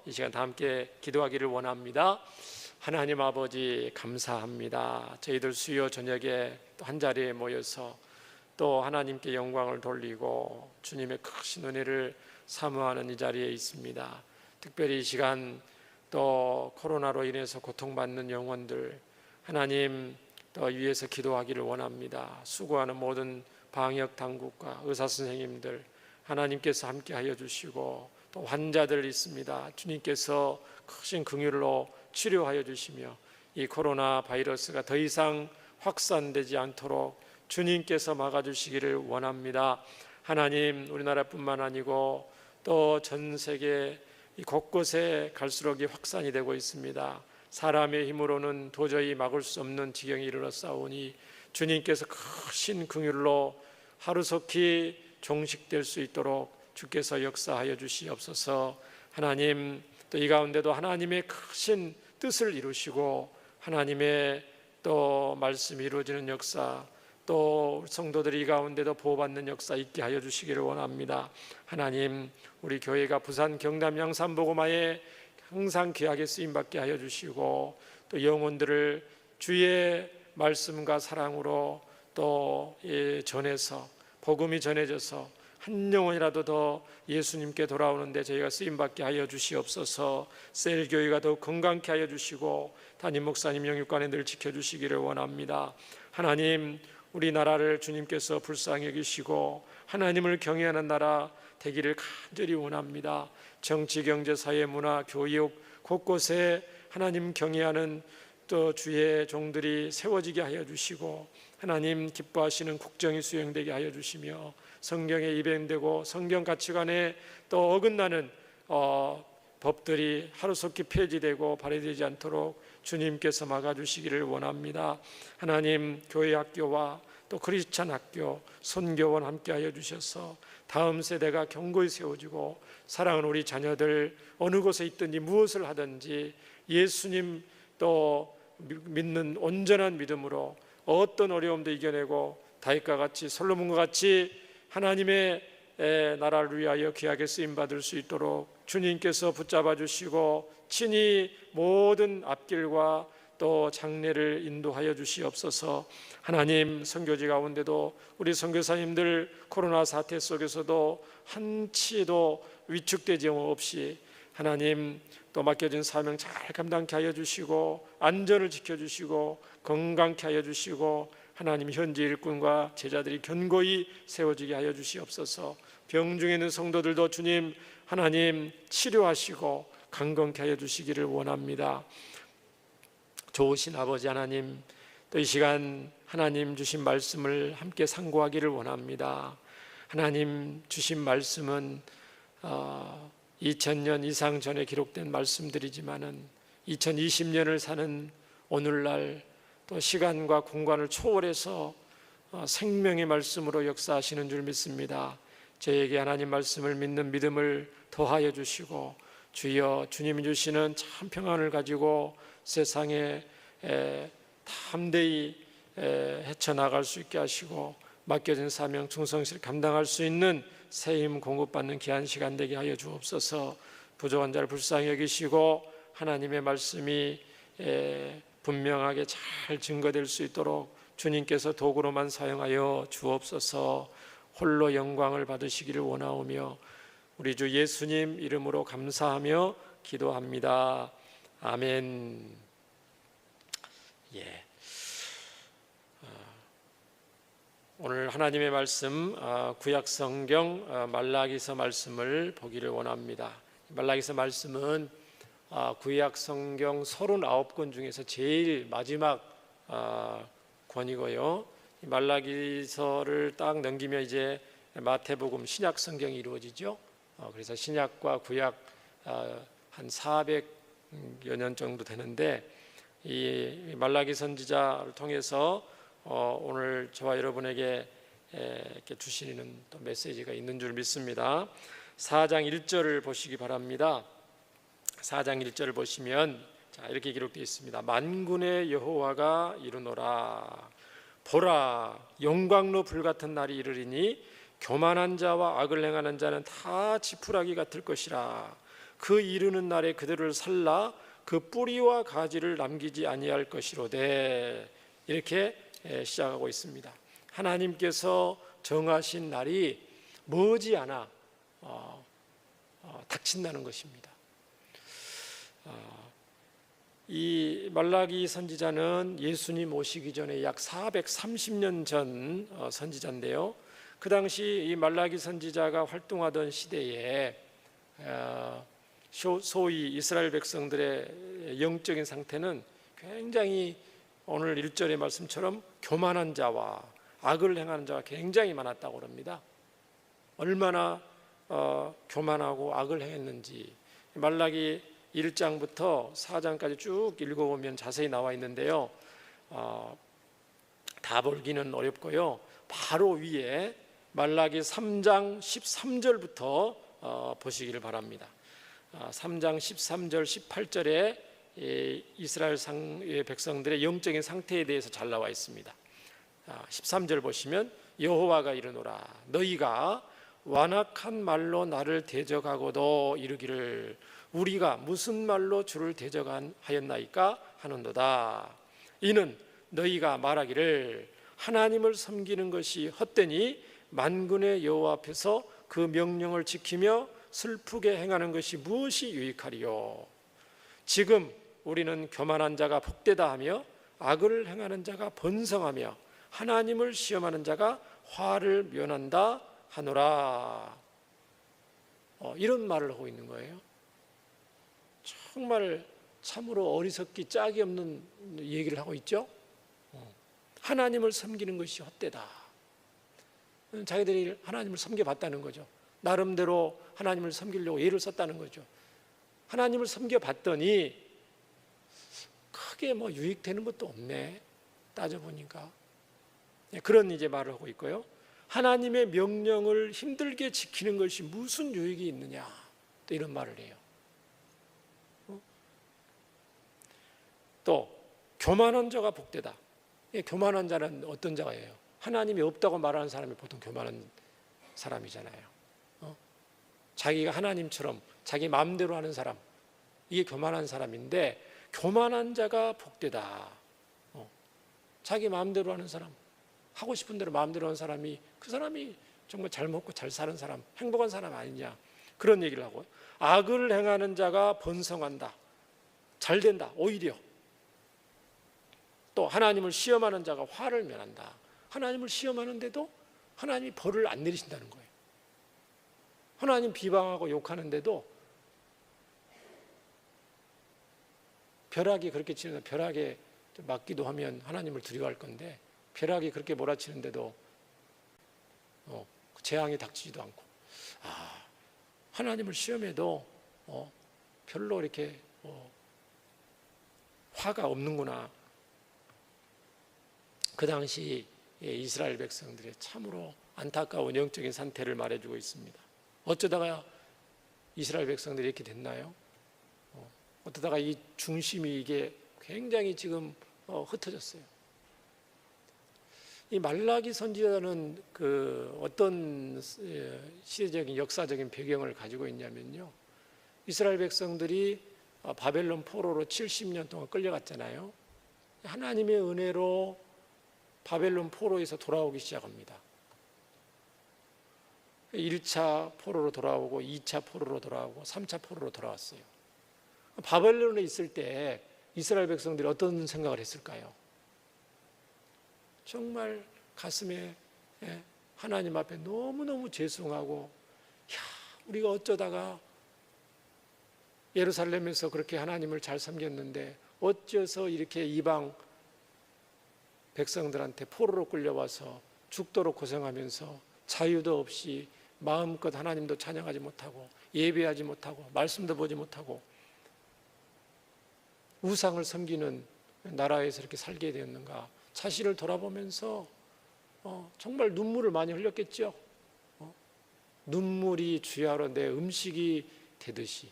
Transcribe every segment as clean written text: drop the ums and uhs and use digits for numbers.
이 시간 다 함께 기도하기를 원합니다. 하나님 아버지 감사합니다. 저희들 수요 저녁에 또 한 자리에 모여서 또 하나님께 영광을 돌리고 주님의 크신 은혜를 사모하는 이 자리에 있습니다. 특별히 이 시간 또 코로나로 인해서 고통받는 영혼들 하나님 또 위에서 기도하기를 원합니다. 수고하는 모든 방역 당국과 의사 선생님들 하나님께서 함께하여 주시고 또 환자들 있습니다. 주님께서 크신 긍휼로 치료하여 주시며 이 코로나 바이러스가 더 이상 확산되지 않도록 주님께서 막아주시기를 원합니다. 하나님 우리나라뿐만 아니고 또 전 세계 곳곳에 갈수록 이 확산이 되고 있습니다. 사람의 힘으로는 도저히 막을 수 없는 지경에 이르렀사오니 주님께서 크신 긍휼로 하루속히 종식될 수 있도록 주께서 역사하여 주시옵소서. 하나님 또 이 가운데도 하나님의 크신 뜻을 이루시고 하나님의 또 말씀이 이루어지는 역사 또 성도들이 이 가운데도 보호받는 역사 있게 하여 주시기를 원합니다. 하나님 우리 교회가 부산 경남 양산복음화에 항상 귀하게 쓰임받게 하여 주시고 또 영혼들을 주의 말씀과 사랑으로 또 전해서 복음이 전해져서 한 영혼이라도 더 예수님께 돌아오는데 저희가 쓰임받게 하여 주시옵소서. 셀교회가 더욱 건강케 하여 주시고 담임 목사님 영육관에 늘 지켜주시기를 원합니다. 하나님 우리나라를 주님께서 불쌍히 여기시고 하나님을 경외하는 나라 되기를 간절히 원합니다. 정치, 경제, 사회, 문화, 교육 곳곳에 하나님 경외하는 또 주의 종들이 세워지게 하여 주시고 하나님 기뻐하시는 국정이 수행되게 하여 주시며 성경에 입행되고 성경 가치관에 또 어긋나는 법들이 하루속히 폐지되고 발휘되지 않도록 주님께서 막아주시기를 원합니다. 하나님 교회 학교와 또 크리스찬 학교 선교원 함께하여 주셔서 다음 세대가 견고히 세워지고 사랑하는 우리 자녀들 어느 곳에 있든지 무엇을 하든지 예수님 또 믿는 온전한 믿음으로 어떤 어려움도 이겨내고 다윗과 같이 솔로몬과 같이 하나님의 나라를 위하여 귀하게 쓰임받을 수 있도록 주님께서 붙잡아 주시고 친히 모든 앞길과 또 장례를 인도하여 주시옵소서. 하나님 선교지 가운데도 우리 선교사님들 코로나 사태 속에서도 한치도 위축되지 없이 하나님 또 맡겨진 사명 잘 감당케 하여 주시고 안전을 지켜주시고 건강케 하여 주시고 하나님 현지 일꾼과 제자들이 견고히 세워지게 하여 주시옵소서. 병 중에 있는 성도들도 주님 하나님 치료하시고 강건케 하여 주시기를 원합니다. 좋으신 아버지 하나님 또 이 시간 하나님 주신 말씀을 함께 상고하기를 원합니다. 하나님 주신 말씀은 2000년 이상 전에 기록된 말씀들이지만은 2020년을 사는 오늘날 또 시간과 공간을 초월해서 생명의 말씀으로 역사하시는 줄 믿습니다. 저에게 하나님 말씀을 믿는 믿음을 더하여 주시고 주여 주님이 주시는 참 평안을 가지고 세상에 담대히 헤쳐나갈 수 있게 하시고 맡겨진 사명 충성스레 감당할 수 있는 세임 공급받는 귀한 시간 되게 하여 주옵소서. 부족한 자를 불쌍히 여기시고 하나님의 말씀이 분명하게 잘 증거될 수 있도록 주님께서 도구로만 사용하여 주옵소서. 홀로 영광을 받으시기를 원하오며 우리 주 예수님 이름으로 감사하며 기도합니다. 아멘. 오늘 하나님의 말씀 구약 성경 말라기서 말씀을 보기를 원합니다. 말라기서 말씀은 구약 성경 39권 중에서 제일 마지막 권이고요. 말라기서를 딱 넘기면 이제 마태복음 신약 성경이 이루어지죠. 그래서 신약과 구약 한 400여 년 정도 되는데 이 말라기 선지자를 통해서 오늘 저와 여러분에게 이렇게 주시는 또 메시지가 있는 줄 믿습니다. 4장 1절을 보시기 바랍니다. 4장 1절을 보시면 이렇게 기록되어 있습니다. 만군의 여호와가 이르노라. 보라, 영광로 불같은 날이 이르리니 교만한 자와 악을 행하는 자는 다 지푸라기 같을 것이라. 그 이르는 날에 그들을 살라 그 뿌리와 가지를 남기지 아니할 것이로되, 이렇게 시작하고 있습니다. 하나님께서 정하신 날이 머지않아 닥친다는 것입니다. 이 말라기 선지자는 예수님 오시기 전에 약 430년 전 선지자인데요. 그 당시 이 말라기 선지자가 활동하던 시대에 소위 이스라엘 백성들의 영적인 상태는 굉장히 오늘 1절의 말씀처럼 교만한 자와 악을 행하는 자가 굉장히 많았다고 합니다. 얼마나 교만하고 악을 행했는지 말라기 1장부터 4장까지 쭉 읽어보면 자세히 나와 있는데요. 다 볼기는 어렵고요. 바로 위에 말라기 3장 13절부터 보시기를 바랍니다. 3장 13절 18절에 이스라엘 백성들의 영적인 상태에 대해서 잘 나와 있습니다. 13절 보시면 여호와가 이르노라 너희가 완악한 말로 나를 대적하고도 이르기를 우리가 무슨 말로 주를 대적하였나이까 하는도다. 이는 너희가 말하기를 하나님을 섬기는 것이 헛되니 만군의 여호와 앞에서 그 명령을 지키며 슬프게 행하는 것이 무엇이 유익하리요. 지금 우리는 교만한 자가 복되다 하며 악을 행하는 자가 번성하며 하나님을 시험하는 자가 화를 면한다 하노라. 이런 말을 하고 있는 거예요. 정말 참으로 어리석기 짝이 없는 얘기를 하고 있죠. 하나님을 섬기는 것이 헛되다. 자기들이 하나님을 섬겨봤다는 거죠. 나름대로 하나님을 섬기려고 애를 썼다는 거죠. 하나님을 섬겨봤더니 크게 뭐 유익되는 것도 없네. 따져보니까 그런 이제 말을 하고 있고요. 하나님의 명령을 힘들게 지키는 것이 무슨 유익이 있느냐, 또 이런 말을 해요. 또 교만한 자가 복되다. 교만한 자는 어떤 자예요? 하나님이 없다고 말하는 사람이 보통 교만한 사람이잖아요. 자기가 하나님처럼 자기 마음대로 하는 사람, 이게 교만한 사람인데, 교만한 자가 복되다. 자기 마음대로 하는 사람, 하고 싶은 대로 마음대로 하는 사람이, 그 사람이 정말 잘 먹고 잘 사는 사람, 행복한 사람 아니냐, 그런 얘기를 하고, 악을 행하는 자가 번성한다, 잘 된다. 오히려 또 하나님을 시험하는 자가 화를 면한다. 하나님을 시험하는데도 하나님이 벌을 안 내리신다는 거예요. 하나님 비방하고 욕하는데도 벼락이 그렇게 치는데, 벼락에 맞기도 하면 하나님을 두려워할 건데, 벼락이 그렇게 몰아치는데도 재앙이 닥치지도 않고, 하나님을 시험해도 별로 이렇게 화가 없는구나. 그 당시 이스라엘 백성들의 참으로 안타까운 영적인 상태를 말해주고 있습니다. 어쩌다가 이스라엘 백성들이 이렇게 됐나요? 어쩌다가 이 중심이 이게 굉장히 지금 흩어졌어요. 이 말라기 선지자는 그 어떤 시대적인 역사적인 배경을 가지고 있냐면요, 이스라엘 백성들이 바벨론 포로로 70년 동안 끌려갔잖아요. 하나님의 은혜로 바벨론 포로에서 돌아오기 시작합니다. 1차 포로로 돌아오고 2차 포로로 돌아오고 3차 포로로 돌아왔어요. 바벨론에 있을 때 이스라엘 백성들이 어떤 생각을 했을까요? 정말 가슴에 하나님 앞에 너무너무 죄송하고, 우리가 어쩌다가 예루살렘에서 그렇게 하나님을 잘 섬겼는데 어째서 이렇게 이방 백성들한테 포로로 끌려와서 죽도록 고생하면서 자유도 없이 마음껏 하나님도 찬양하지 못하고 예배하지 못하고 말씀도 보지 못하고 우상을 섬기는 나라에서 이렇게 살게 되었는가. 자신을 돌아보면서 정말 눈물을 많이 흘렸겠죠. 눈물이 주야로 내 음식이 되듯이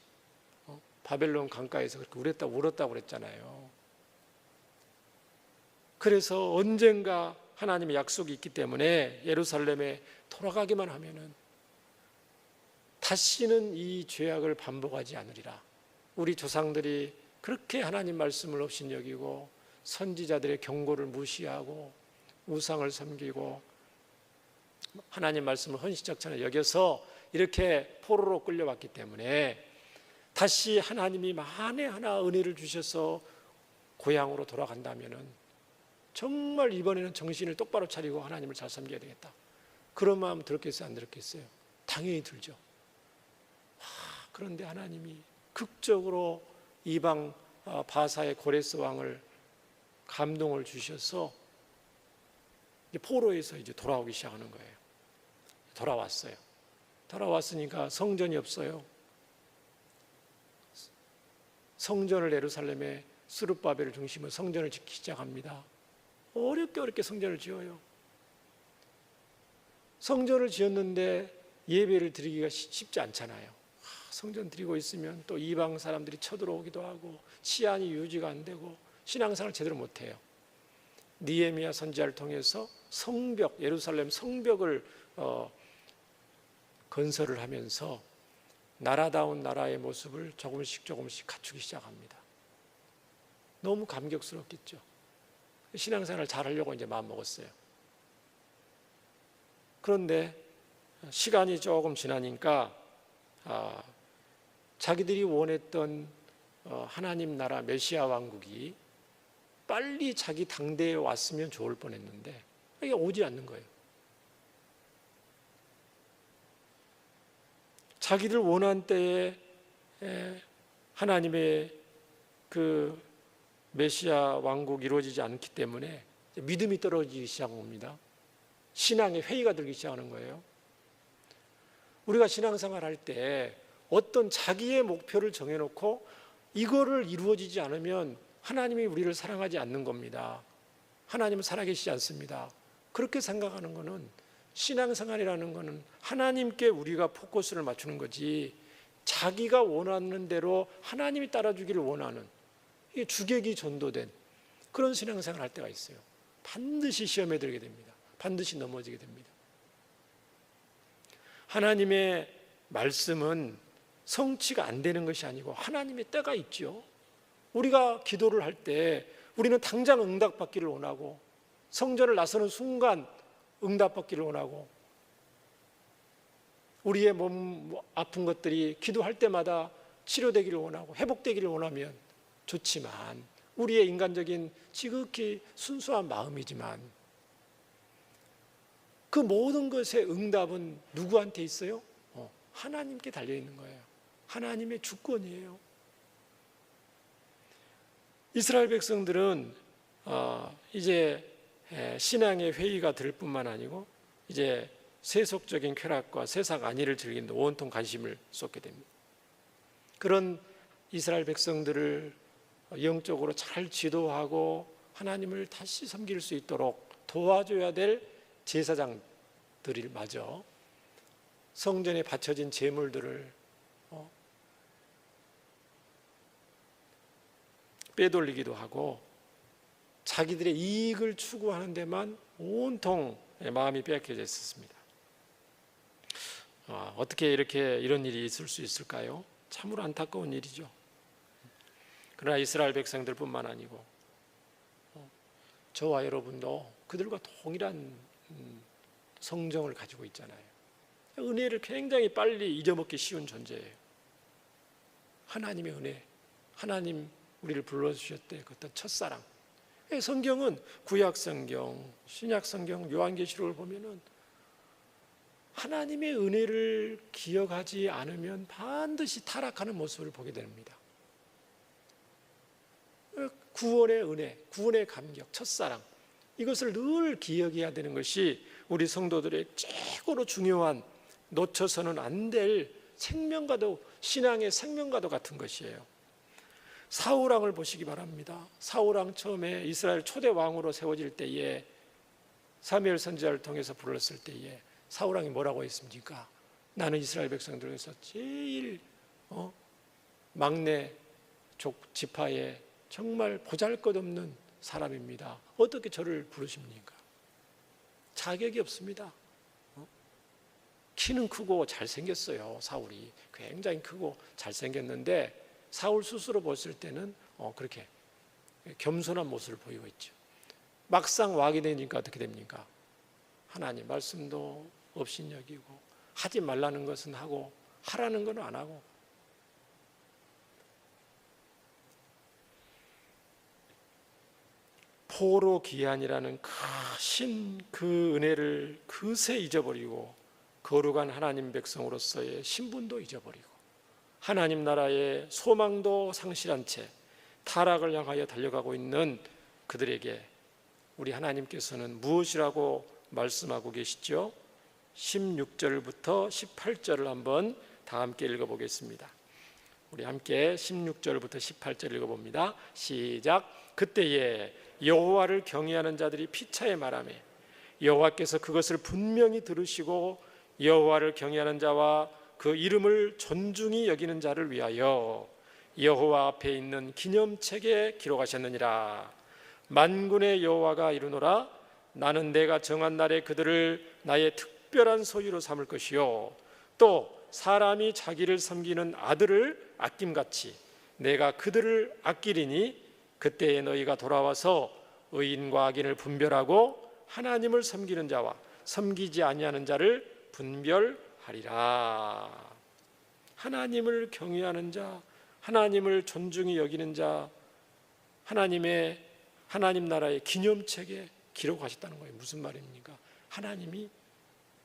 바벨론 강가에서 그렇게 울었다고 그랬잖아요. 그래서 언젠가 하나님의 약속이 있기 때문에 예루살렘에 돌아가기만 하면은 다 다시는 이 죄악을 반복하지 않으리라. 우리 조상들이 그렇게 하나님 말씀을 업신여기고 선지자들의 경고를 무시하고 우상을 섬기고 하나님 말씀을 헌신적처럼 여겨서 이렇게 포로로 끌려왔기 때문에 다시 하나님이 만에 하나 은혜를 주셔서 고향으로 돌아간다면 정말 이번에는 정신을 똑바로 차리고 하나님을 잘 섬겨야 되겠다. 그런 마음 들었겠어요? 안 들었겠어요? 당연히 들죠. 그런데 하나님이 극적으로 이방 바사의 고레스 왕을 감동을 주셔서 이제 포로에서 이제 돌아오기 시작하는 거예요. 돌아왔어요. 돌아왔으니까 성전이 없어요. 성전을 예루살렘에 스룹바벨을 중심으로 성전을 짓기 시작합니다. 어렵게 성전을 지어요. 성전을 지었는데 예배를 드리기가 쉽지 않잖아요. 성전 드리고 있으면 또 이방 사람들이 쳐들어오기도 하고 치안이 유지가 안 되고 신앙생활을 제대로 못해요. 느헤미야 선지자를 통해서 성벽, 예루살렘 성벽을 건설을 하면서 나라다운 나라의 모습을 조금씩 갖추기 시작합니다. 너무 감격스럽겠죠. 신앙생활을 잘하려고 이제 마음먹었어요. 그런데 시간이 조금 지나니까 자기들이 원했던 하나님 나라 메시아 왕국이 빨리 자기 당대에 왔으면 좋을 뻔했는데 이게 오지 않는 거예요. 자기들 원한 때에 하나님의 그 메시아 왕국이 이루어지지 않기 때문에 믿음이 떨어지기 시작한 겁니다. 신앙의 회의가 들기 시작하는 거예요. 우리가 신앙생활 할 때 어떤 자기의 목표를 정해놓고 이거를 이루어지지 않으면 하나님이 우리를 사랑하지 않는 겁니다. 하나님은 살아계시지 않습니다. 그렇게 생각하는 것은 신앙생활이라는 것은 하나님께 우리가 포커스를 맞추는 거지 자기가 원하는 대로 하나님이 따라주기를 원하는 이게 주객이 전도된 그런 신앙생활을 할 때가 있어요. 반드시 시험에 들게 됩니다. 반드시 넘어지게 됩니다. 하나님의 말씀은 성취가 안 되는 것이 아니고 하나님의 때가 있죠. 우리가 기도를 할 때 우리는 당장 응답받기를 원하고 성전을 나서는 순간 응답받기를 원하고 우리의 몸 아픈 것들이 기도할 때마다 치료되기를 원하고 회복되기를 원하면 좋지만 우리의 인간적인 지극히 순수한 마음이지만 그 모든 것의 응답은 누구한테 있어요? 하나님께 달려있는 거예요. 하나님의 주권이에요. 이스라엘 백성들은 이제 신앙의 회의가 될 뿐만 아니고 이제 세속적인 쾌락과 세상 안위를 즐기는 데 온통 관심을 쏟게 됩니다. 그런 이스라엘 백성들을 영적으로 잘 지도하고 하나님을 다시 섬길 수 있도록 도와줘야 될 제사장들이 마저 성전에 바쳐진 제물들을 빼돌리기도 하고 자기들의 이익을 추구하는 데만 온통 마음이 빼앗겨져 있었습니다. 어떻게 이런 일이 있을 수 있을까요? 참으로 안타까운 일이죠. 그러나 이스라엘 백성들뿐만 아니고 저와 여러분도 그들과 동일한 성정을 가지고 있잖아요. 은혜를 굉장히 빨리 잊어먹기 쉬운 존재예요. 하나님의 은혜, 하나님 우리를 불러주셨대 그 어떤 첫사랑. 성경은 구약성경, 신약성경, 요한계시록을 보면은 하나님의 은혜를 기억하지 않으면 반드시 타락하는 모습을 보게 됩니다. 구원의 은혜, 구원의 감격, 첫사랑 이것을 늘 기억해야 되는 것이 우리 성도들의 최고로 중요한 놓쳐서는 안 될 생명과도 신앙의 생명과도 같은 것이에요. 사울왕을 보시기 바랍니다. 사울왕 처음에 이스라엘 초대 왕으로 세워질 때에 사무엘 선지자를 통해서 불렀을 때에 사울왕이 뭐라고 했습니까? 나는 이스라엘 백성들 중에서 제일 막내 지파에 정말 보잘것없는 사람입니다. 어떻게 저를 부르십니까? 자격이 없습니다. 키는 크고 잘생겼어요. 사울이 굉장히 크고 잘생겼는데 사울 스스로 봤을 때는 그렇게 겸손한 모습을 보이고 있죠. 막상 왕이 되니까 어떻게 됩니까? 하나님 말씀도 업신여기고 하지 말라는 것은 하고 하라는 건 안 하고, 포로 기한이라는 크신 그 은혜를 그새 잊어버리고 거룩한 하나님 백성으로서의 신분도 잊어버리고 하나님 나라의 소망도 상실한 채 타락을 향하여 달려가고 있는 그들에게 우리 하나님께서는 무엇이라고 말씀하고 계시죠? 16절부터 18절을 한번 다 함께 읽어보겠습니다. 우리 함께 16절부터 18절 읽어봅니다. 시작. 그때에 여호와를 경외하는 자들이 피차에 말하며 여호와께서 그것을 분명히 들으시고 여호와를 경외하는 자와 그 이름을 존중히 여기는 자를 위하여 여호와 앞에 있는 기념책에 기록하셨느니라. 만군의 여호와가 이르노라. 나는 내가 정한 날에 그들을 나의 특별한 소유로 삼을 것이요 또 사람이 자기를 섬기는 아들을 아낌같이 내가 그들을 아끼리니 그때에 너희가 돌아와서 의인과 악인을 분별하고 하나님을 섬기는 자와 섬기지 아니하는 자를 분별하리라. 하나님을 경외하는 자, 하나님을 존중히 여기는 자, 하나님 나라의 기념책에 기록하셨다는 거예요. 무슨 말입니까? 하나님이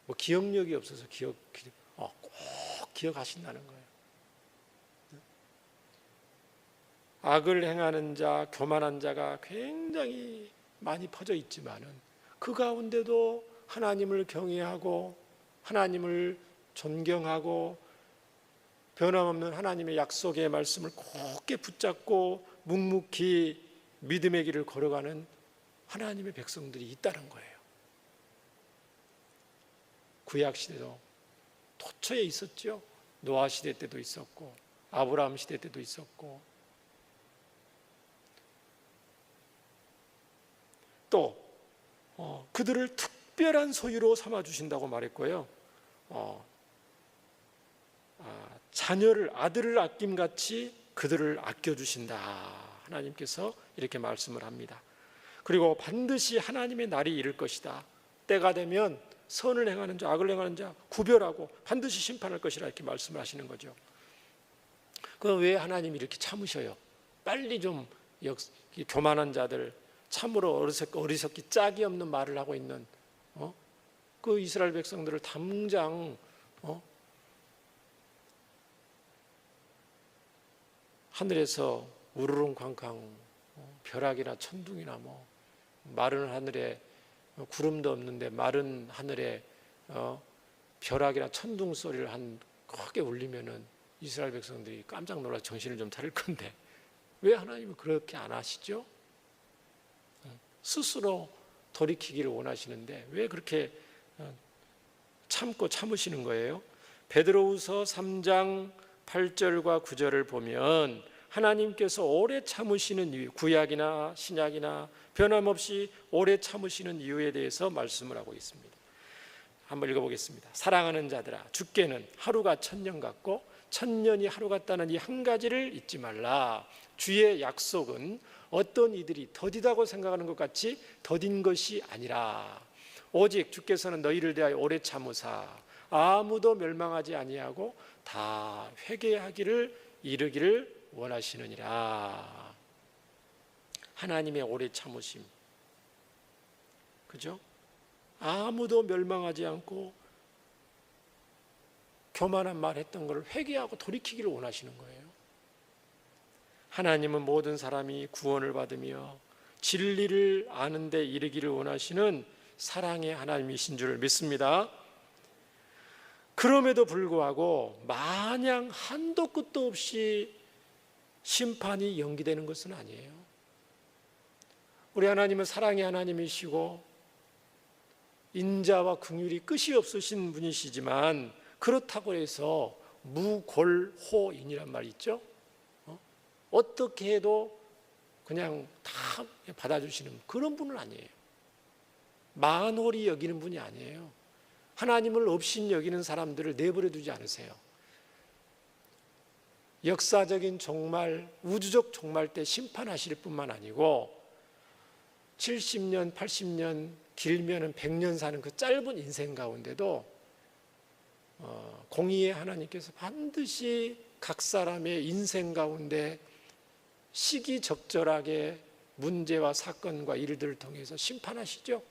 뭐 기억력이 없어서 꼭 기억하신다는 거예요. 악을 행하는 자, 교만한 자가 굉장히 많이 퍼져 있지만은 그 가운데도 하나님을 경외하고 하나님을 존경하고 변함없는 하나님의 약속의 말씀을 굳게 붙잡고 묵묵히 믿음의 길을 걸어가는 하나님의 백성들이 있다는 거예요. 구약 시대도 도처에 있었죠. 노아 시대 때도 있었고 아브라함 시대 때도 있었고 또 그들을 특별한 소유로 삼아주신다고 말했고요. 자녀를 아들을 아낌같이 그들을 아껴주신다. 하나님께서 이렇게 말씀을 합니다. 그리고 반드시 하나님의 날이 이를 것이다. 때가 되면 선을 행하는 자, 악을 행하는 자 구별하고 반드시 심판할 것이라 이렇게 말씀을 하시는 거죠. 그럼 왜 하나님이 이렇게 참으셔요? 빨리 좀 교만한 자들, 참으로 어리석기 짝이 없는 말을 하고 있는 그 이스라엘 백성들을 당장 하늘에서 우르릉쾅쾅 벼락이나 천둥이나 마른 하늘에 구름도 없는데 마른 하늘에 벼락이나 천둥 소리를 크게 울리면은 이스라엘 백성들이 깜짝 놀라 정신을 좀 차릴 건데 왜 하나님은 그렇게 안 하시죠? 스스로 돌이키기를 원하시는데 왜 그렇게 참으시는 거예요? 베드로후서 3장 8절과 9절을 보면 하나님께서 오래 참으시는 이유, 구약이나 신약이나 변함없이 오래 참으시는 이유에 대해서 말씀을 하고 있습니다. 한번 읽어보겠습니다. 사랑하는 자들아, 주께는 하루가 천년 같고 천년이 하루 같다는 이 한 가지를 잊지 말라. 주의 약속은 어떤 이들이 더디다고 생각하는 것 같이 더딘 것이 아니라 오직 주께서는 너희를 대하여 오래 참으사 아무도 멸망하지 아니하고 다 회개하기를 이르기를 원하시느니라. 하나님의 오래 참으심, 그죠? 아무도 멸망하지 않고 교만한 말 했던 것을 회개하고 돌이키기를 원하시는 거예요. 하나님은 모든 사람이 구원을 받으며 진리를 아는 데 이르기를 원하시는 사랑의 하나님이신 줄 믿습니다. 그럼에도 불구하고 마냥 한도 끝도 없이 심판이 연기되는 것은 아니에요. 우리 하나님은 사랑의 하나님이시고 인자와 긍휼이 끝이 없으신 분이시지만 그렇다고 해서 무골호인이란 말이 있죠. 어떻게 해도 그냥 다 받아주시는 그런 분은 아니에요. 만홀히 여기는 분이 아니에요. 하나님을 없인 여기는 사람들을 내버려 두지 않으세요. 역사적인 종말, 우주적 종말 때 심판하실 뿐만 아니고 70년, 80년, 길면은 100년 사는 그 짧은 인생 가운데도 공의의 하나님께서 반드시 각 사람의 인생 가운데 시기적절하게 문제와 사건과 일들을 통해서 심판하시죠.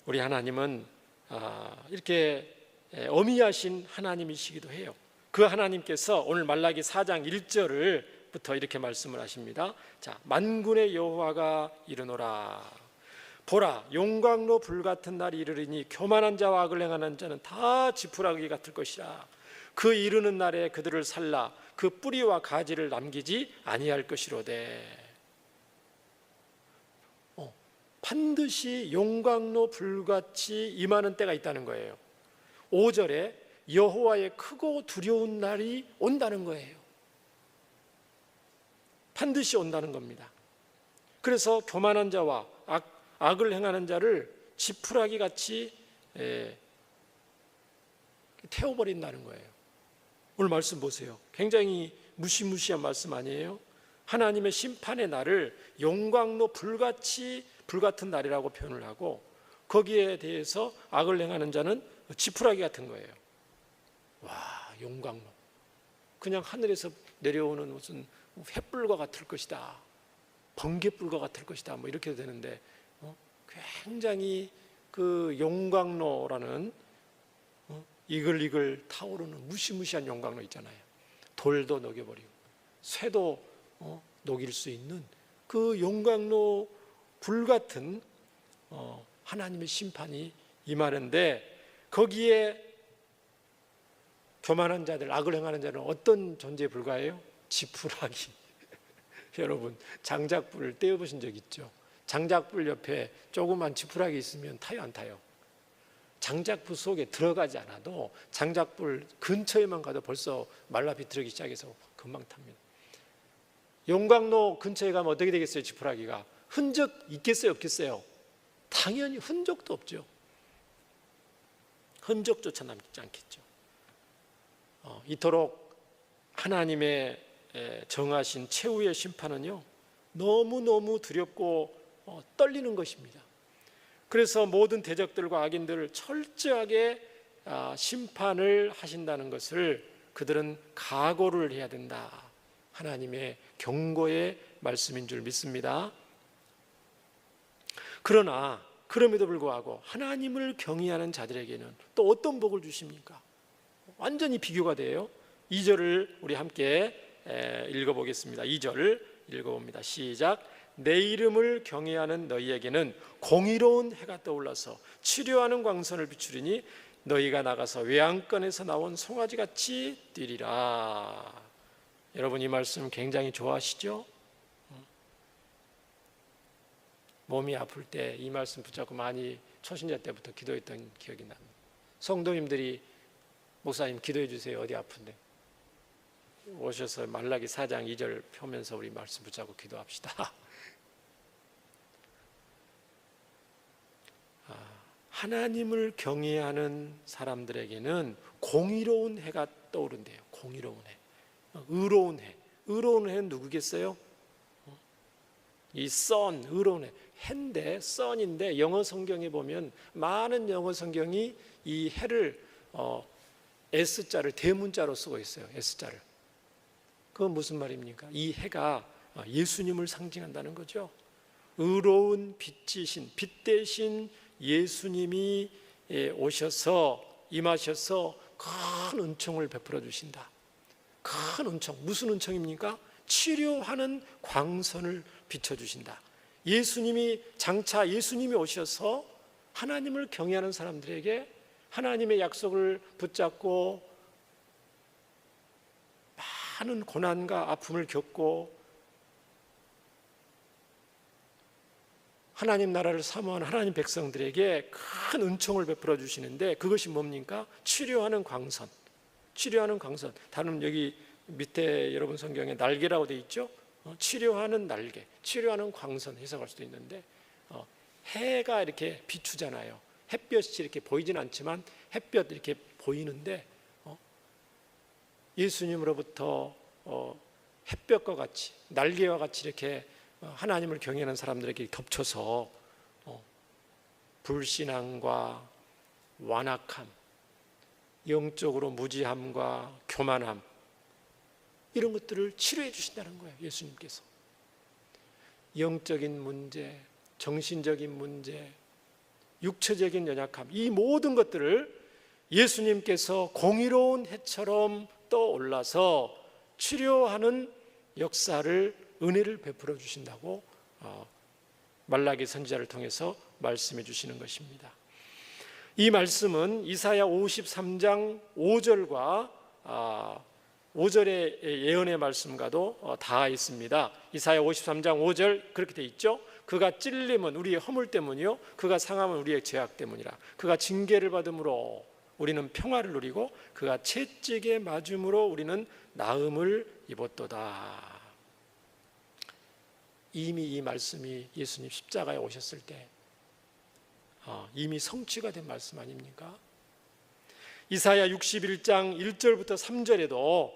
우리 하나님은 이렇게 어미하신 하나님이시기도 해요. 그 하나님께서 오늘 말라기 4장 1절부터 이렇게 말씀을 하십니다. 자, 만군의 여호와가 이르노라. 보라, 용광로 불같은 날이 이르리니 교만한 자와 악을 행하는 자는 다 지푸라기 같을 것이라. 그 이르는 날에 그들을 살라 그 뿌리와 가지를 남기지 아니할 것이로되. 반드시 용광로 불같이 임하는 때가 있다는 거예요. 5절에 여호와의 크고 두려운 날이 온다는 거예요. 반드시 온다는 겁니다. 그래서 교만한 자와 악을 행하는 자를 지푸라기 같이 태워버린다는 거예요. 오늘 말씀 보세요. 굉장히 무시무시한 말씀 아니에요? 하나님의 심판의 날을 용광로 불같은 날이라고 표현을 하고, 거기에 대해서 악을 행하는 자는 지푸라기 같은 거예요. 와, 용광로. 그냥 하늘에서 내려오는 무슨 횃불과 같을 것이다, 번갯불과 같을 것이다, 뭐 이렇게 되는데 굉장히 그 용광로라는 이글이글 타오르는 무시무시한 용광로 있잖아요. 돌도 녹여버리고 쇠도 녹일 수 있는 그 용광로 불같은 하나님의 심판이 임하는데, 거기에 교만한 자들, 악을 행하는 자는 어떤 존재에 불과해요? 지푸라기. 여러분, 장작불을 떼어보신 적 있죠? 장작불 옆에 조그만 지푸라기 있으면 타요, 안 타요? 장작불 속에 들어가지 않아도 장작불 근처에만 가도 벌써 말라 비틀기 시작해서 금방 탑니다. 용광로 근처에 가면 어떻게 되겠어요? 지푸라기가 흔적 있겠어요, 없겠어요? 당연히 흔적도 없죠. 흔적조차 남지 않겠죠. 이토록 하나님의 정하신 최후의 심판은요, 너무너무 두렵고 떨리는 것입니다. 그래서 모든 대적들과 악인들을 철저하게 심판을 하신다는 것을 그들은 각오를 해야 된다. 하나님의 경고의 말씀인 줄 믿습니다. 그러나 그럼에도 불구하고 하나님을 경외하는 자들에게는 또 어떤 복을 주십니까? 완전히 비교가 돼요. 2절을 우리 함께 읽어보겠습니다. 2절을 읽어봅니다. 시작. 내 이름을 경외하는 너희에게는 공의로운 해가 떠올라서 치료하는 광선을 비추리니 너희가 나가서 외양간에서 나온 송아지같이 뛰리라. 여러분, 이 말씀 굉장히 좋아하시죠? 몸이 아플 때 이 말씀 붙잡고 많이 초신자 때부터 기도했던 기억이 납니다. 성도님들이 목사님 기도해 주세요, 어디 아픈데, 오셔서 말라기 4장 2절 펴면서 우리 말씀 붙잡고 기도합시다. 하나님을 경외하는 사람들에게는 공의로운 해가 떠오른대요. 공의로운 해, 의로운 해. 의로운 해는 누구겠어요? 이 선, 의로운 해, 해인데 선인데 영어 성경에 보면 많은 영어 성경이 이 해를 S자를 대문자로 쓰고 있어요. S자를. 그건 무슨 말입니까? 이 해가 예수님을 상징한다는 거죠. 의로운 빛이신, 빛 대신 예수님이 오셔서 임하셔서 큰 은총을 베풀어 주신다. 큰 은총, 무슨 은총입니까? 치료하는 광선을 비춰주신다. 예수님이 장차 예수님이 오셔서 하나님을 경외하는 사람들에게 하나님의 약속을 붙잡고 많은 고난과 아픔을 겪고 하나님 나라를 사모하는 하나님 백성들에게 큰 은총을 베풀어 주시는데, 그것이 뭡니까? 치료하는 광선. 치료하는 광선. 다른 여기 밑에 여러분 성경에 날개라고 되어 있죠? 치료하는 날개, 치료하는 광선 해석할 수도 있는데, 해가 이렇게 비추잖아요. 햇볕이 이렇게 보이진 않지만 햇볕 이렇게 보이는데 예수님으로부터 햇볕과 같이 날개와 같이 이렇게 하나님을 경외하는 사람들에게 겹쳐서 불신앙과 완악함, 영적으로 무지함과 교만함, 이런 것들을 치료해 주신다는 거예요. 예수님께서 영적인 문제, 정신적인 문제, 육체적인 연약함, 이 모든 것들을 예수님께서 공의로운 해처럼 떠올라서 치료하는 역사를, 은혜를 베풀어 주신다고 말라기 선지자를 통해서 말씀해 주시는 것입니다. 이 말씀은 이사야 53장 5절과 5절의 예언의 말씀과도 닿아 있습니다. 이사야 53장 5절 그렇게 돼 있죠. 그가 찔림은 우리의 허물 때문이요 그가 상함은 우리의 죄악 때문이라. 그가 징계를 받음으로 우리는 평화를 누리고 그가 채찍에 맞음으로 우리는 나음을 입었도다. 이미 이 말씀이 예수님 십자가에 오셨을 때 이미 성취가 된 말씀 아닙니까? 이사야 61장 1절부터 3절에도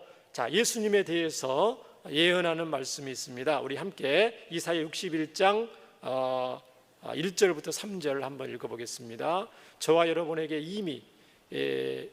예수님에 대해서 예언하는 말씀이 있습니다. 우리 함께 이사야 61장 1절부터 3절 한번 읽어보겠습니다. 저와 여러분에게 이미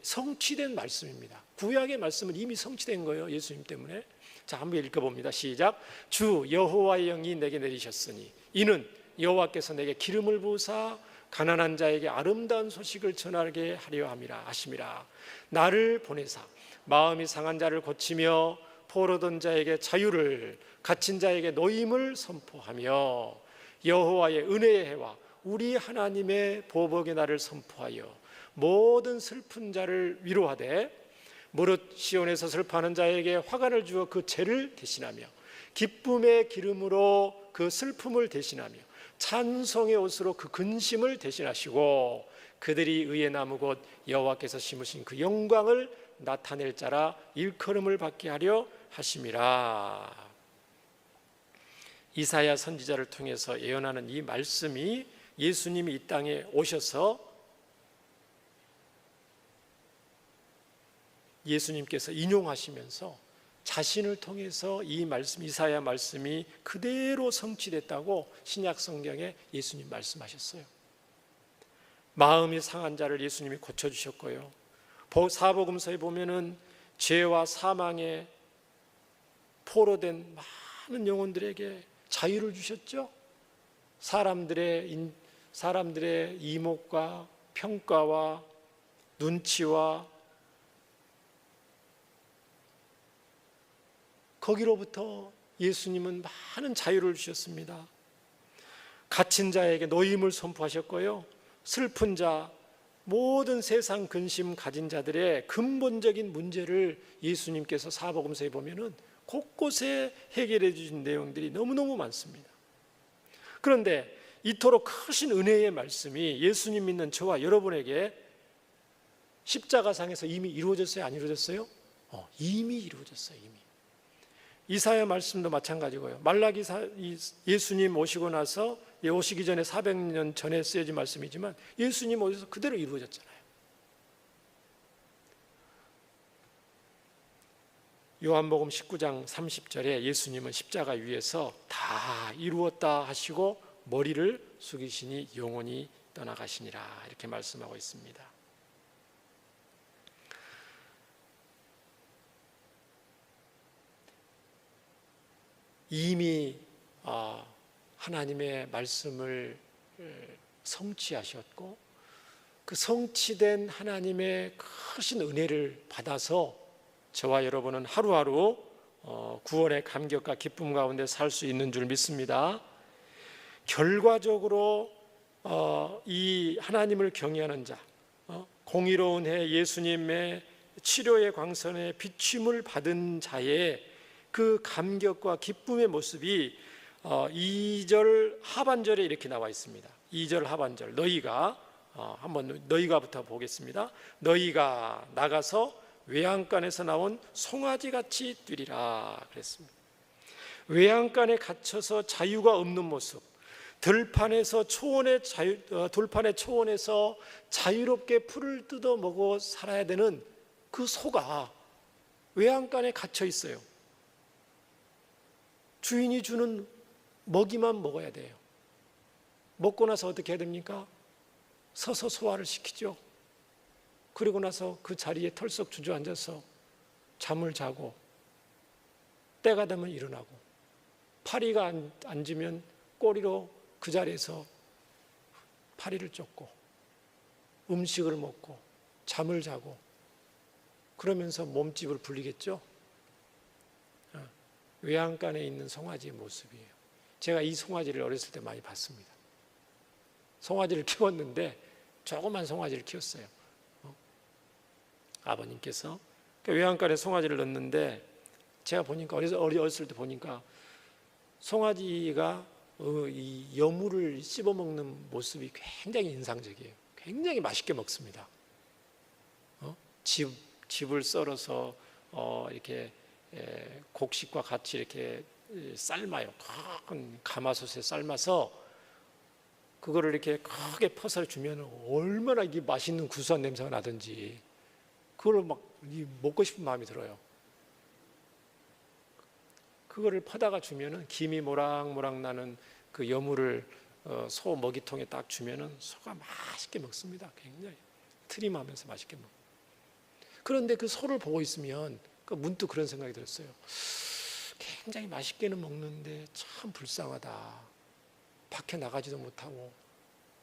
성취된 말씀입니다. 구약의 말씀은 이미 성취된 거예요. 예수님 때문에. 한번 읽어봅니다. 시작. 주 여호와의 영이 내게 내리셨으니 이는 여호와께서 내게 기름을 부으사 가난한 자에게 아름다운 소식을 전하게 하려 하심이라. 나를 보내사 마음이 상한 자를 고치며 포로된 자에게 자유를, 갇힌 자에게 노임을 선포하며 여호와의 은혜의 해와 우리 하나님의 보복의 날을 선포하여 모든 슬픈 자를 위로하되 무릇 시온에서 슬퍼하는 자에게 화관을 주어 그 죄를 대신하며 기쁨의 기름으로 그 슬픔을 대신하며 찬송의 옷으로 그 근심을 대신하시고 그들이 의의 나무 곧 여호와께서 심으신 그 영광을 나타낼 자라 일컬음을 받게 하려 하심이라. 이사야 선지자를 통해서 예언하는 이 말씀이 예수님이 이 땅에 오셔서 예수님께서 인용하시면서 자신을 통해서 이 말씀, 이사야 말씀이 그대로 성취됐다고 신약 성경에 예수님 말씀하셨어요. 마음이 상한 자를 예수님이 고쳐주셨고요. 사복음서에 보면은 죄와 사망에 포로된 많은 영혼들에게 자유를 주셨죠. 사람들의 이목과 평가와 눈치와 거기로부터 예수님은 많은 자유를 주셨습니다. 갇힌 자에게 노임을 선포하셨고요. 슬픈 자, 모든 세상 근심 가진 자들의 근본적인 문제를 예수님께서 사복음서에 보면은 곳곳에 해결해 주신 내용들이 너무너무 많습니다. 그런데 이토록 크신 은혜의 말씀이 예수님 믿는 저와 여러분에게 십자가상에서 이미 이루어졌어요? 안 이루어졌어요? 이미 이루어졌어요. 이미. 이사야 말씀도 마찬가지고요. 말라기 예수님 오시고 나서 오시기 전에 400년 전에 쓰여진 말씀이지만 예수님 오셔서 그대로 이루어졌잖아요. 요한복음 19장 30절에 예수님은 십자가 위에서 다 이루었다 하시고 머리를 숙이시니 영원히 떠나가시니라 이렇게 말씀하고 있습니다. 이미 하나님의 말씀을 성취하셨고 그 성취된 하나님의 크신 은혜를 받아서 저와 여러분은 하루하루 구원의 감격과 기쁨 가운데 살 수 있는 줄 믿습니다. 결과적으로 이 하나님을 경외하는 자, 공의로운 해 예수님의 치료의 광선에 비춤을 받은 자의 그 감격과 기쁨의 모습이 2절 하반절에 이렇게 나와 있습니다. 2절 하반절, 너희가부터 보겠습니다. 너희가 나가서 외양간에서 나온 송아지같이 뛰리라 그랬습니다. 외양간에 갇혀서 자유가 없는 모습, 들판의 초원에서 자유롭게 풀을 뜯어 먹어 살아야 되는 그 소가 외양간에 갇혀 있어요. 주인이 주는 먹이만 먹어야 돼요. 먹고 나서 어떻게 해야 됩니까? 서서 소화를 시키죠. 그리고 나서 그 자리에 털썩 주저앉아서 잠을 자고, 때가 되면 일어나고, 파리가 앉으면 꼬리로 그 자리에서 파리를 쫓고, 음식을 먹고 잠을 자고, 그러면서 몸집을 불리겠죠. 외양간에 있는 송아지의 모습이에요. 제가 이 송아지를 어렸을 때 많이 봤습니다. 송아지를 키웠는데 조그만 송아지를 키웠어요. 아버님께서 외양간에 송아지를 넣는데, 제가 보니까 어렸을 때 보니까 송아지가 이 여물을 씹어먹는 모습이 굉장히 인상적이에요. 굉장히 맛있게 먹습니다. 즙을 썰어서 이렇게 곡식과 같이 이렇게 삶아요. 큰 가마솥에 삶아서 그거를 이렇게 크게 퍼서 주면 얼마나 이게 맛있는 구수한 냄새가 나든지 그걸 막 먹고 싶은 마음이 들어요. 그거를 퍼다가 주면은 김이 모락모락 나는 그 여물을 소 먹이통에 딱 주면은 소가 맛있게 먹습니다. 굉장히 트림하면서 맛있게 먹어요. 그런데 그 소를 보고 있으면 문득 그런 생각이 들었어요. 굉장히 맛있게는 먹는데 참 불쌍하다. 밖에 나가지도 못하고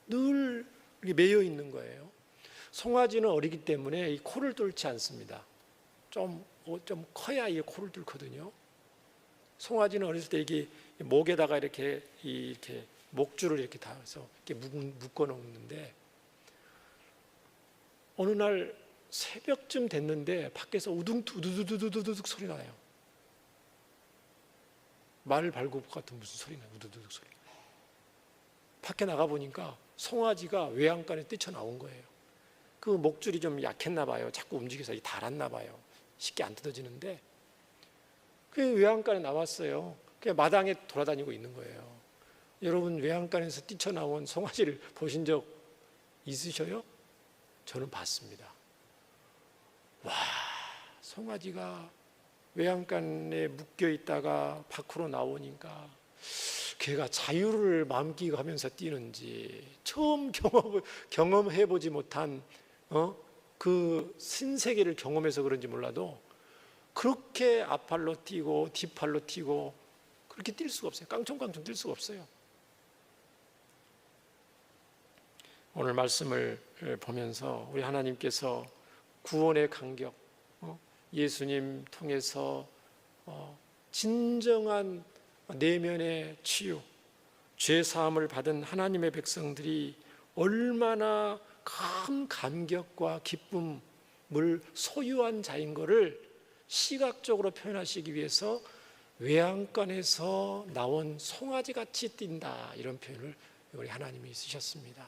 늘 매여 있는 거예요. 송아지는 어리기 때문에 이 코를 뚫지 않습니다. 좀 커야 이 코를 뚫거든요. 송아지는 어렸을 때 이게 목에다가 이렇게 목줄을 이렇게 달아서 이렇게 묶어 놓는데, 어느 날 새벽쯤 됐는데 밖에서 우두두두두둑 소리 나요. 말 발굽 같은 무슨 소리 나요. 우두두둑 소리. 밖에 나가 보니까 송아지가 외양간에 뛰쳐나온 거예요. 그 목줄이 좀 약했나 봐요. 자꾸 움직여서 닳았나 봐요. 쉽게 안 뜯어지는데 그 외양간에 나왔어요. 그냥 마당에 돌아다니고 있는 거예요. 여러분, 외양간에서 뛰쳐나온 송아지를 보신 적 있으셔요? 저는 봤습니다. 와, 송아지가 외양간에 묶여 있다가 밖으로 나오니까 걔가 자유를 만끽하면서 뛰는지 처음 경험해보지 못한 그 신세계를 경험해서 그런지 몰라도 그렇게 앞팔로 뛰고 뒷팔로 뛰고 그렇게 뛸 수가 없어요. 깡총깡총 뛸 수가 없어요. 오늘 말씀을 보면서 우리 하나님께서 구원의 간격, 예수님 통해서 진정한 내면의 치유, 죄 사함을 받은 하나님의 백성들이 얼마나 큰 감격과 기쁨을 소유한 자인 것을 시각적으로 표현하시기 위해서 외양간에서 나온 송아지같이 뛴다, 이런 표현을 우리 하나님이 쓰셨습니다.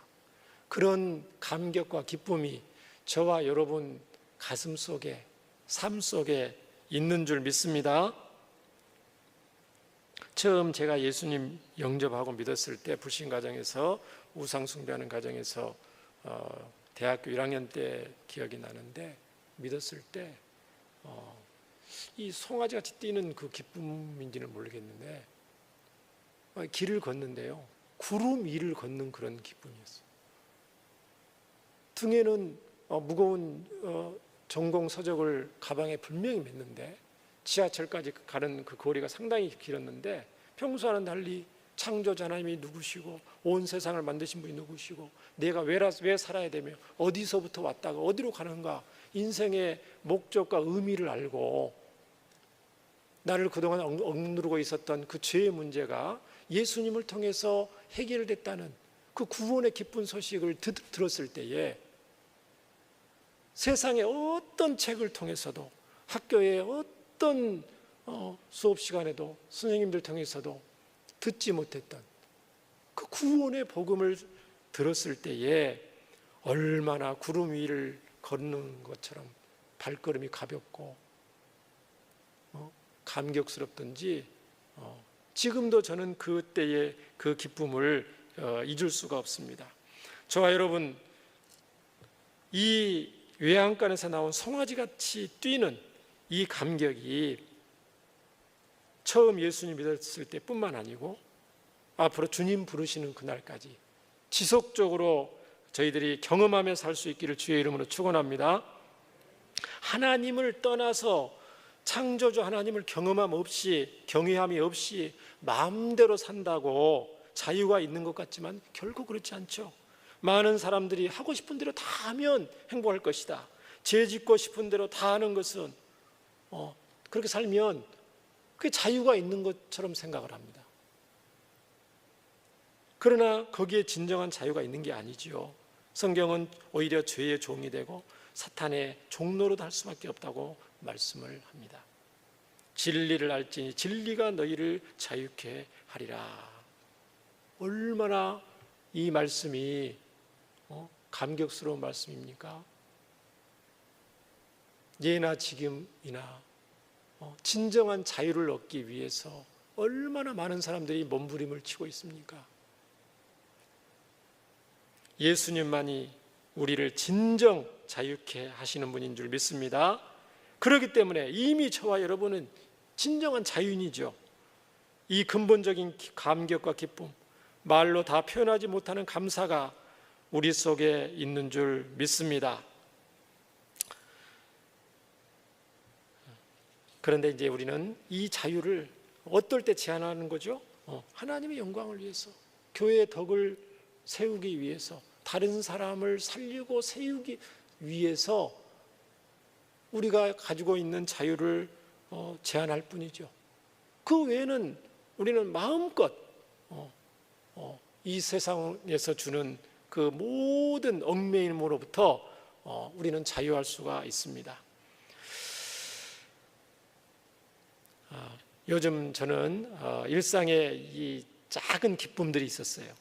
그런 감격과 기쁨이 저와 여러분 가슴 속에, 삶 속에 있는 줄 믿습니다. 처음 제가 예수님 영접하고 믿었을 때 불신 가정에서 우상 숭배하는 가정에서 대학교 1학년 때 기억이 나는데, 믿었을 때 이 송아지같이 뛰는 그 기쁨인지는 모르겠는데 길을 걷는데요, 구름 위를 걷는 그런 기쁨이었어요. 등에는 무거운 전공 서적을 가방에 분명히 맸는데 지하철까지 가는 그 거리가 상당히 길었는데, 평소와는 달리 창조자 하나님이 누구시고 온 세상을 만드신 분이 누구시고 내가 왜 살아야 되며 어디서부터 왔다가 어디로 가는가, 인생의 목적과 의미를 알고 나를 그동안 억누르고 있었던 그 죄의 문제가 예수님을 통해서 해결됐다는 그 구원의 기쁜 소식을 들었을 때에 세상의 어떤 책을 통해서도, 학교의 어떤 수업 시간에도 선생님들 통해서도 듣지 못했던 그 구원의 복음을 들었을 때에 얼마나 구름 위를 걷는 것처럼 발걸음이 가볍고 감격스럽던지, 지금도 저는 그때의 그 기쁨을 잊을 수가 없습니다. 저와 여러분, 이 외양간에서 나온 송아지같이 뛰는 이 감격이 처음 예수님 믿었을 때뿐만 아니고 앞으로 주님 부르시는 그날까지 지속적으로 저희들이 경험하며 살 수 있기를 주의 이름으로 축원합니다. 하나님을 떠나서 창조주 하나님을 경험함 없이, 경외함이 없이 마음대로 산다고 자유가 있는 것 같지만 결코 그렇지 않죠. 많은 사람들이 하고 싶은 대로 다 하면 행복할 것이다, 죄 짓고 싶은 대로 다 하는 것은 그렇게 살면 그게 자유가 있는 것처럼 생각을 합니다. 그러나 거기에 진정한 자유가 있는 게 아니지요. 성경은 오히려 죄의 종이 되고 사탄의 종노릇 할 수밖에 없다고 말씀을 합니다. 진리를 알지니 진리가 너희를 자유케 하리라. 얼마나 이 말씀이 감격스러운 말씀입니까? 예나 지금이나 진정한 자유를 얻기 위해서 얼마나 많은 사람들이 몸부림을 치고 있습니까? 예수님만이 우리를 진정 자유케 하시는 분인 줄 믿습니다. 그렇기 때문에 이미 저와 여러분은 진정한 자유인이죠. 이 근본적인 감격과 기쁨, 말로 다 표현하지 못하는 감사가 우리 속에 있는 줄 믿습니다. 그런데 이제 우리는 이 자유를 어떨 때 제한하는 거죠? 하나님의 영광을 위해서, 교회의 덕을 세우기 위해서, 다른 사람을 살리고 세우기 위해서 우리가 가지고 있는 자유를 제한할 뿐이죠. 그 외에는 우리는 마음껏 이 세상에서 주는 그 모든 얽매임으로부터 우리는 자유할 수가 있습니다. 요즘 저는 일상에 이 작은 기쁨들이 있었어요.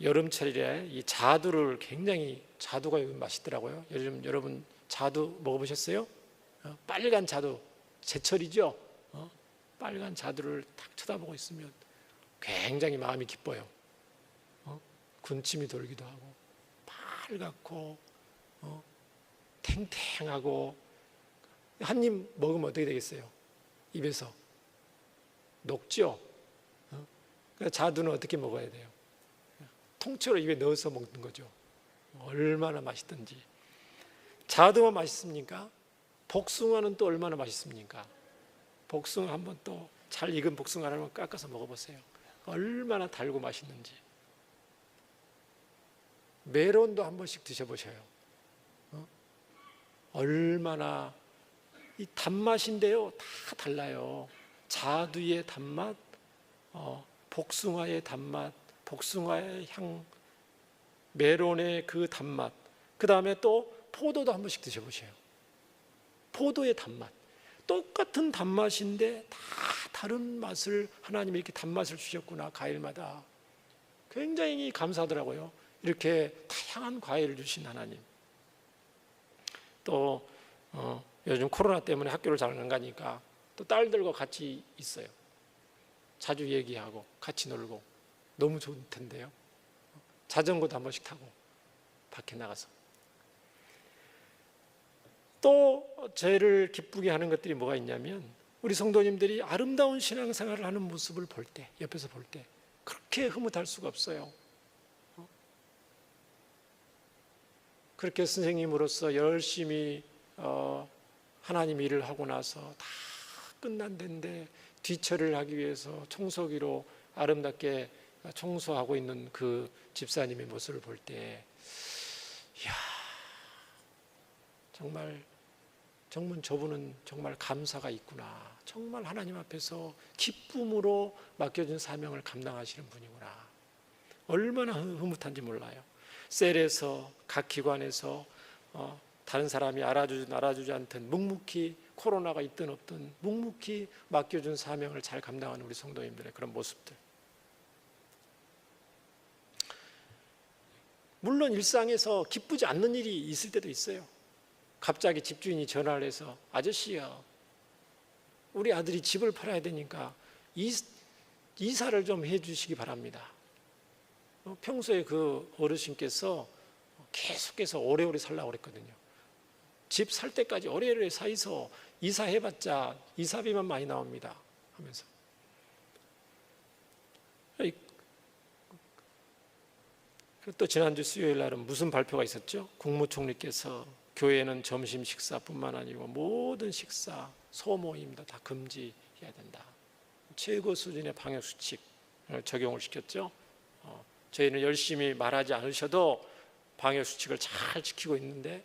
여름철에 이 자두를 굉장히, 자두가 요즘 맛있더라고요. 요즘 여러분 자두 먹어보셨어요? 빨간 자두, 제철이죠? 빨간 자두를 딱 쳐다보고 있으면 굉장히 마음이 기뻐요. 군침이 돌기도 하고, 빨갛고 탱탱하고, 한 입 먹으면 어떻게 되겠어요? 입에서 녹죠? 그래서 자두는 어떻게 먹어야 돼요? 통째로 입에 넣어서 먹는 거죠. 얼마나 맛있든지. 자두만 맛있습니까? 복숭아는 또 얼마나 맛있습니까? 복숭아 한번 또 잘 익은 복숭아를 한번 깎아서 먹어보세요. 얼마나 달고 맛있는지. 메론도 한 번씩 드셔보셔요. 얼마나 이 단맛인데요, 다 달라요. 자두의 단맛, 복숭아의 단맛, 복숭아의 향, 메론의 그 단맛, 그 다음에 또 포도도 한 번씩 드셔보세요. 포도의 단맛, 똑같은 단맛인데 다 다른 맛을, 하나님이 이렇게 단맛을 주셨구나. 과일마다 굉장히 감사하더라고요. 이렇게 다양한 과일을 주신 하나님. 또 요즘 코로나 때문에 학교를 잘 안 가니까 또 딸들과 같이 있어요. 자주 얘기하고 같이 놀고 너무 좋을 텐데요. 자전거도 한 번씩 타고 밖에 나가서. 또 저를 기쁘게 하는 것들이 뭐가 있냐면, 우리 성도님들이 아름다운 신앙생활을 하는 모습을 볼 때, 옆에서 볼 때 그렇게 흐뭇할 수가 없어요. 그렇게 선생님으로서 열심히 하나님 일을 하고 나서 다 끝난 데인데 뒤처리를 하기 위해서 청소기로 아름답게 청소하고 있는 그 집사님의 모습을 볼 때, 이야, 정말 저분은 정말 감사가 있구나. 정말 하나님 앞에서 기쁨으로 맡겨준 사명을 감당하시는 분이구나. 얼마나 흐뭇한지 몰라요. 셀에서, 각 기관에서 다른 사람이 알아주지 않든 묵묵히, 코로나가 있든 없든 묵묵히 맡겨준 사명을 잘 감당하는 우리 성도님들의 그런 모습들. 물론 일상에서 기쁘지 않는 일이 있을 때도 있어요. 갑자기 집주인이 전화를 해서, 아저씨요, 우리 아들이 집을 팔아야 되니까 이사를 좀 해주시기 바랍니다. 평소에 그 어르신께서 계속해서 오래오래 살라고 그랬거든요. 집 살 때까지 오래오래 사이서 이사해봤자 이사비만 많이 나옵니다 하면서. 또 지난주 수요일 날은 무슨 발표가 있었죠? 국무총리께서 교회는 점심 식사뿐만 아니고 모든 식사, 소모임도 다 금지해야 된다. 최고 수준의 방역 수칙 적용을 시켰죠. 저희는 열심히 말하지 않으셔도 방역 수칙을 잘 지키고 있는데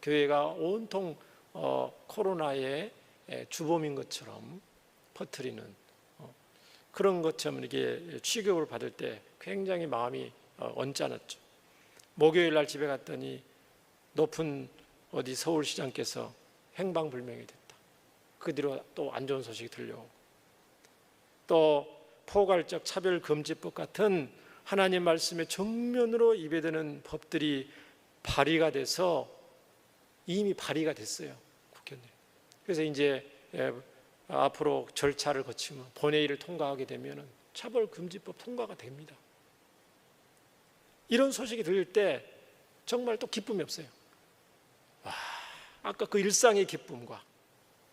교회가 온통 코로나의 주범인 것처럼 퍼뜨리는 그런 것처럼 이렇게 취급을 받을 때 굉장히 마음이 언짢았죠. 목요일 날 집에 갔더니 높은 어디 서울시장께서 행방불명이 됐다. 그 뒤로 또 안 좋은 소식이 들려오고, 또 포괄적 차별금지법 같은 하나님 말씀에 정면으로 입에드는 법들이 발의가 돼서 이미 발의가 됐어요, 국회에. 그래서 이제 앞으로 절차를 거치면 본회의를 통과하게 되면 차별금지법 통과가 됩니다. 이런 소식이 들릴 때 정말 또 기쁨이 없어요. 아까 그 일상의 기쁨과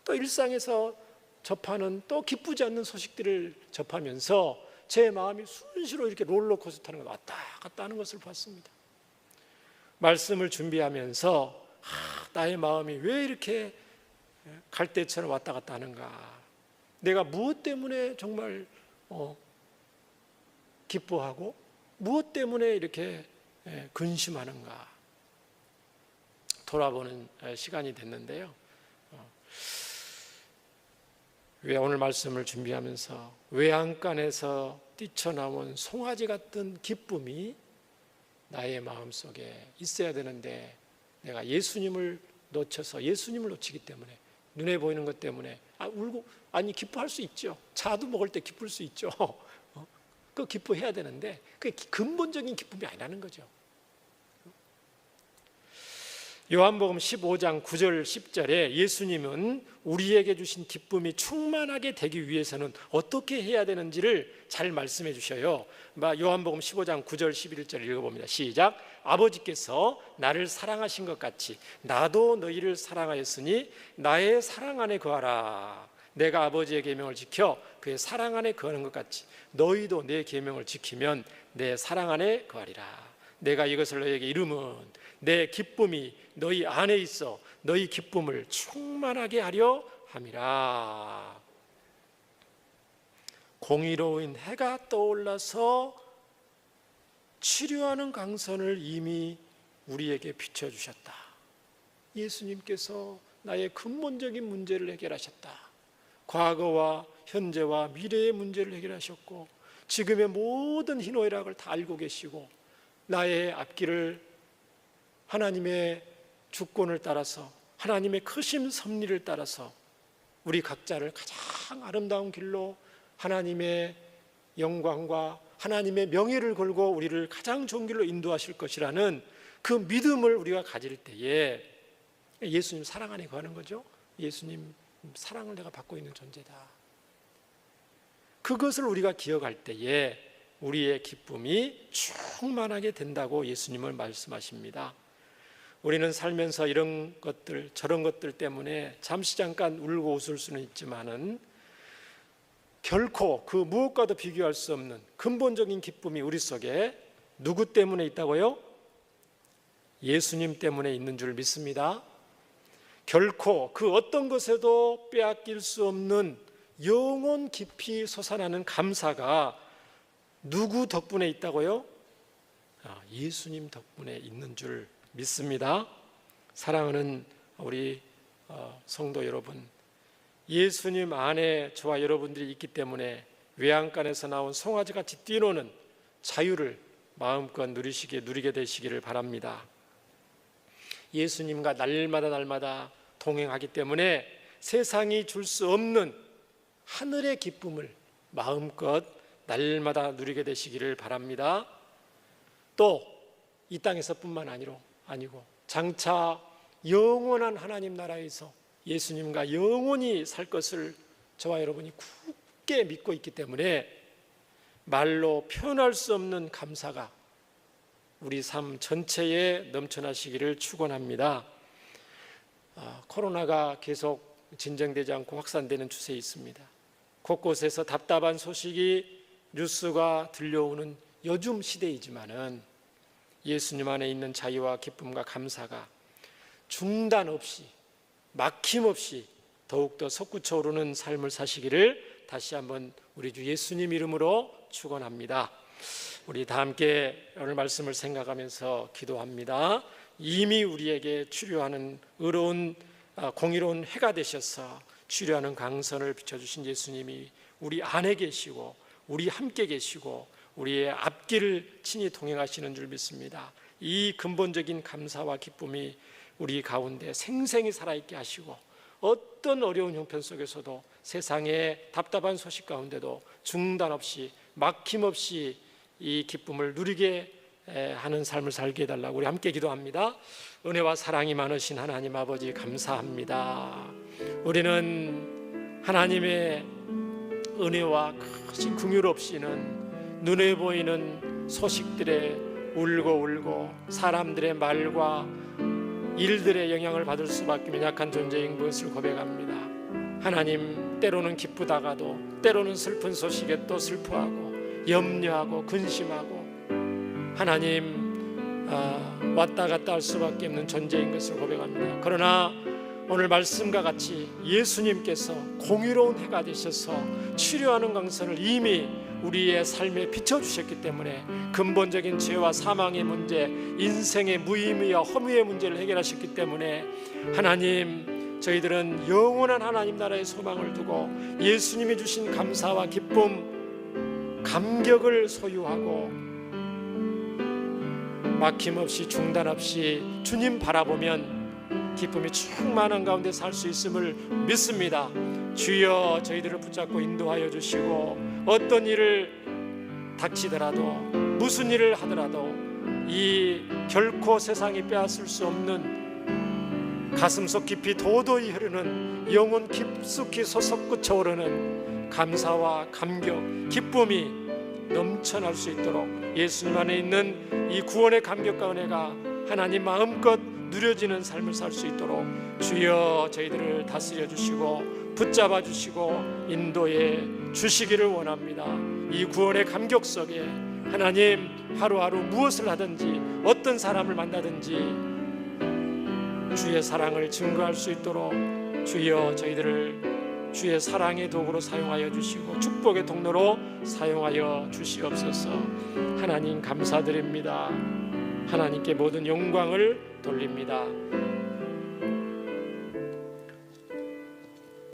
또 일상에서 접하는 또 기쁘지 않는 소식들을 접하면서 제 마음이 순시로 이렇게 롤러코스터 타는 걸 왔다 갔다 하는 것을 봤습니다. 말씀을 준비하면서 나의 마음이 왜 이렇게 갈대처럼 왔다 갔다 하는가, 내가 무엇 때문에 정말 기뻐하고 무엇 때문에 이렇게 근심하는가 돌아보는 시간이 됐는데요. 왜 오늘 말씀을 준비하면서 외양간에서 뛰쳐나온 송아지 같은 기쁨이 나의 마음속에 있어야 되는데 내가 예수님을 놓쳐서 예수님을 놓치기 때문에 눈에 보이는 것 때문에 울고, 아니 기뻐할 수 있죠. 자도 먹을 때 기쁠 수 있죠. 그 기뻐해야 되는데 그게 근본적인 기쁨이 아니라는 거죠. 요한복음 15장 9절 10절에 예수님은 우리에게 주신 기쁨이 충만하게 되기 위해서는 어떻게 해야 되는지를 잘 말씀해 주셔요. 요한복음 15장 9절 11절 읽어봅니다. 시작. 아버지께서 나를 사랑하신 것 같이 나도 너희를 사랑하였으니 나의 사랑 안에 거하라. 내가 아버지의 계명을 지켜 그의 사랑 안에 거하는 것 같이 너희도 내 계명을 지키면 내 사랑 안에 거하리라. 내가 이것을 너희에게 이름은 내 기쁨이 너희 안에 있어 너희 기쁨을 충만하게 하려 함이라. 공의로운 해가 떠올라서 치료하는 강선을 이미 우리에게 비춰주셨다. 예수님께서 나의 근본적인 문제를 해결하셨다. 과거와 현재와 미래의 문제를 해결하셨고 지금의 모든 희노애락을 다 알고 계시고 나의 앞길을 하나님의 주권을 따라서 하나님의 크심 섭리를 따라서 우리 각자를 가장 아름다운 길로 하나님의 영광과 하나님의 명예를 걸고 우리를 가장 좋은 길로 인도하실 것이라는 그 믿음을 우리가 가질 때에 예수님 사랑 안에 거하는 거죠. 예수님 사랑을 내가 받고 있는 존재다. 그것을 우리가 기억할 때에 우리의 기쁨이 충만하게 된다고 예수님은 말씀하십니다. 우리는 살면서 이런 것들 저런 것들 때문에 잠시 잠깐 울고 웃을 수는 있지만은 결코 그 무엇과도 비교할 수 없는 근본적인 기쁨이 우리 속에 누구 때문에 있다고요? 예수님 때문에 있는 줄 믿습니다. 결코 그 어떤 것에도 빼앗길 수 없는 영혼 깊이 솟아나는 감사가 누구 덕분에 있다고요? 예수님 덕분에 있는 줄 믿습니다. 사랑하는 우리 성도 여러분, 예수님 안에 저와 여러분들이 있기 때문에 외양간에서 나온 송아지같이 뛰노는 자유를 마음껏 누리게 되시기를 바랍니다. 예수님과 날마다 동행하기 때문에 세상이 줄 수 없는 하늘의 기쁨을 마음껏 날마다 누리게 되시기를 바랍니다. 또 이 땅에서뿐만 아니고 장차 영원한 하나님 나라에서 예수님과 영원히 살 것을 저와 여러분이 굳게 믿고 있기 때문에 말로 표현할 수 없는 감사가 우리 삶 전체에 넘쳐나시기를 축원합니다. 코로나가 계속 진정되지 않고 확산되는 추세에 있습니다. 곳곳에서 답답한 소식이 뉴스가 들려오는 요즘 시대이지만은 예수님 안에 있는 자유와 기쁨과 감사가 중단 없이 막힘없이 더욱더 솟구쳐 오르는 삶을 사시기를 다시 한번 우리 주 예수님 이름으로 축원합니다. 우리 다 함께 오늘 말씀을 생각하면서 기도합니다. 이미 우리에게 치료하는 공의로운 해가 되셔서 치료하는 강선을 비춰주신 예수님이 우리 안에 계시고 우리 함께 계시고 우리의 앞길을 친히 동행하시는 줄 믿습니다. 이 근본적인 감사와 기쁨이 우리 가운데 생생히 살아있게 하시고 어떤 어려운 형편 속에서도 세상의 답답한 소식 가운데도 중단 없이 막힘없이 이 기쁨을 누리게 하는 삶을 살게 해달라고 우리 함께 기도합니다. 은혜와 사랑이 많으신 하나님 아버지 감사합니다. 우리는 하나님의 은혜와 크신 긍휼 없이는 눈에 보이는 소식들에 울고 사람들의 말과 일들의 영향을 받을 수밖에 없는 약한 존재인 것을 고백합니다. 하나님, 때로는 기쁘다가도 때로는 슬픈 소식에 또 슬퍼하고 염려하고 근심하고 하나님 왔다 갔다 할 수밖에 없는 존재인 것을 고백합니다. 그러나 오늘 말씀과 같이 예수님께서 공의로운 해가 되셔서 치료하는 강선을 이미 우리의 삶에 비춰주셨기 때문에 근본적인 죄와 사망의 문제, 인생의 무의미와 허무의 문제를 해결하셨기 때문에 하나님, 저희들은 영원한 하나님 나라의 소망을 두고 예수님이 주신 감사와 기쁨, 감격을 소유하고 막힘없이 중단 없이 주님 바라보면 기쁨이 충만한 가운데 살 수 있음을 믿습니다. 주여, 저희들을 붙잡고 인도하여 주시고 어떤 일을 닥치더라도 무슨 일을 하더라도 이 결코 세상이 빼앗을 수 없는 가슴속 깊이 도도히 흐르는 영혼 깊숙이 솟구쳐 오르는 감사와 감격, 기쁨이 넘쳐날 수 있도록 예수님 안에 있는 이 구원의 감격과 은혜가 하나님 마음껏 누려지는 삶을 살 수 있도록 주여 저희들을 다스려 주시고 붙잡아 주시고 인도해 주시기를 원합니다. 이 구원의 감격 속에 하나님, 하루하루 무엇을 하든지 어떤 사람을 만나든지 주의 사랑을 증거할 수 있도록 주여 저희들을 주의 사랑의 도구로 사용하여 주시고 축복의 통로로 사용하여 주시옵소서. 하나님 감사드립니다. 하나님께 모든 영광을 돌립니다.